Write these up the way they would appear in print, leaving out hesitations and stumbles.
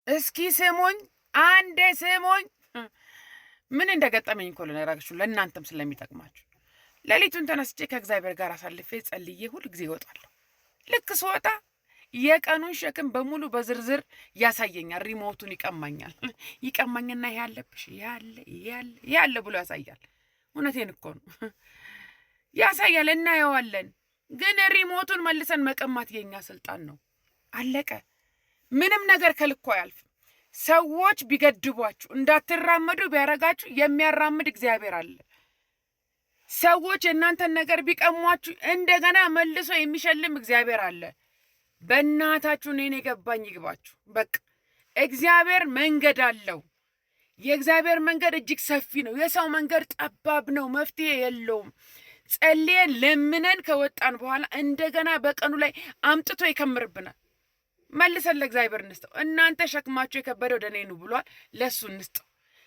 እስኪ ስሙኝ አንዴ ስሙኝ። ምን እንደገጠመኝ እኮ ልነግራችሁ ለእናንተም ስለሚጠቅማችሁ። ሌሊቱን ተነስቼ ከእግዚአብሔር ጋር አሳልፌ ጸልዬ ሁል ጊዜ እወጣለሁ። ልክ ስወጣ የቀኑን ሸክም በሙሉ በዝርዝር ያሳየኛል። ሪሞቱን ይቀማኛል። ይቀማኝና ይሄ አለብሽ ይሄ አለ ብሎ ያሳያል። እውነቴን እኮ ነው ያሳያል። እናየዋለን። ግን ሪሞቱን መልሰን መቀማት የኛ ስልጣን ነው። አለቀ። ምንም ነገር ከልኮ አያልፍም። ሰዎች ቢገድቧችሁ እንዳትራመዱ ቢያረጋችሁ የሚያራምድ እግዚአብሔር አለ። ሰዎች የእናንተን ነገር ቢቀሟችሁ እንደገና መልሶ የሚሸልም እግዚአብሔር አለ። በእናታችሁ እኔን የገባኝ ይግባችሁ። በቃ እግዚአብሔር መንገድ አለው። የእግዚአብሔር መንገድ እጅግ ሰፊ ነው። የሰው መንገድ ጠባብ ነው፣ መፍትሄ የለውም። ጸልየን ለምነን ከወጣን በኋላ እንደገና በቀኑ ላይ አምጥቶ ይከምርብናል። መልሰን ለእግዚአብሔር እንስጠው። እናንተ ሸክማችሁ የከበደ ወደ እኔ ኑ ብሏል። ለሱ እንስጠው።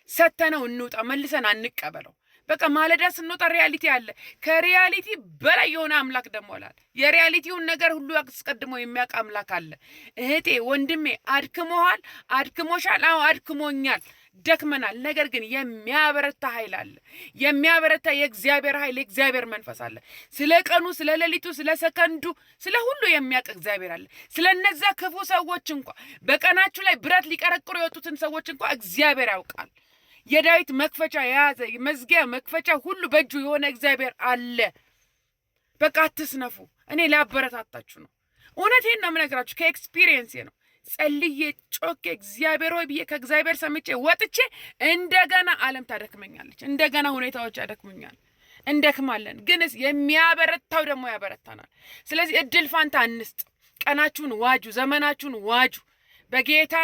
ሰተነው እንውጣ። መልሰን አንቀበለው። በቃ ማለዳ ስንወጣ ሪያሊቲ አለ። ከሪያሊቲ በላይ የሆነ አምላክ ደግሞ አለ። የሪያሊቲውን ነገር ሁሉ አስቀድሞ የሚያውቅ አምላክ አለ። እህቴ ወንድሜ፣ አድክሞሃል፣ አድክሞሻል። አዎ አድክሞኛል፣ ደክመናል። ነገር ግን የሚያበረታ ኃይል አለ። የሚያበረታ የእግዚአብሔር ኃይል፣ የእግዚአብሔር መንፈስ አለ። ስለ ቀኑ፣ ስለ ሌሊቱ፣ ስለ ሰከንዱ፣ ስለ ሁሉ የሚያውቅ እግዚአብሔር አለ። ስለ እነዛ ክፉ ሰዎች እንኳ በቀናችሁ ላይ ብረት ሊቀረቅሩ የወጡትን ሰዎች እንኳ እግዚአብሔር ያውቃል። የዳዊት መክፈቻ የያዘ መዝጊያ መክፈቻ ሁሉ በእጁ የሆነ እግዚአብሔር አለ። በቃ አትስነፉ። እኔ ላበረታታችሁ ነው። እውነቴን ነው የምነግራችሁ፣ ከኤክስፒሪየንስ ነው። ጸልዬ ጮኬ እግዚአብሔር ሆይ ብዬ ከእግዚአብሔር ሰምቼ ወጥቼ እንደገና ዓለም ታደክመኛለች። እንደገና ሁኔታዎች ያደክሙኛል። እንደክማለን። ግንስ የሚያበረታው ደግሞ ያበረታናል። ስለዚህ እድል ፋንታ አንስጥ። ቀናችሁን ዋጁ፣ ዘመናችሁን ዋጁ በጌታ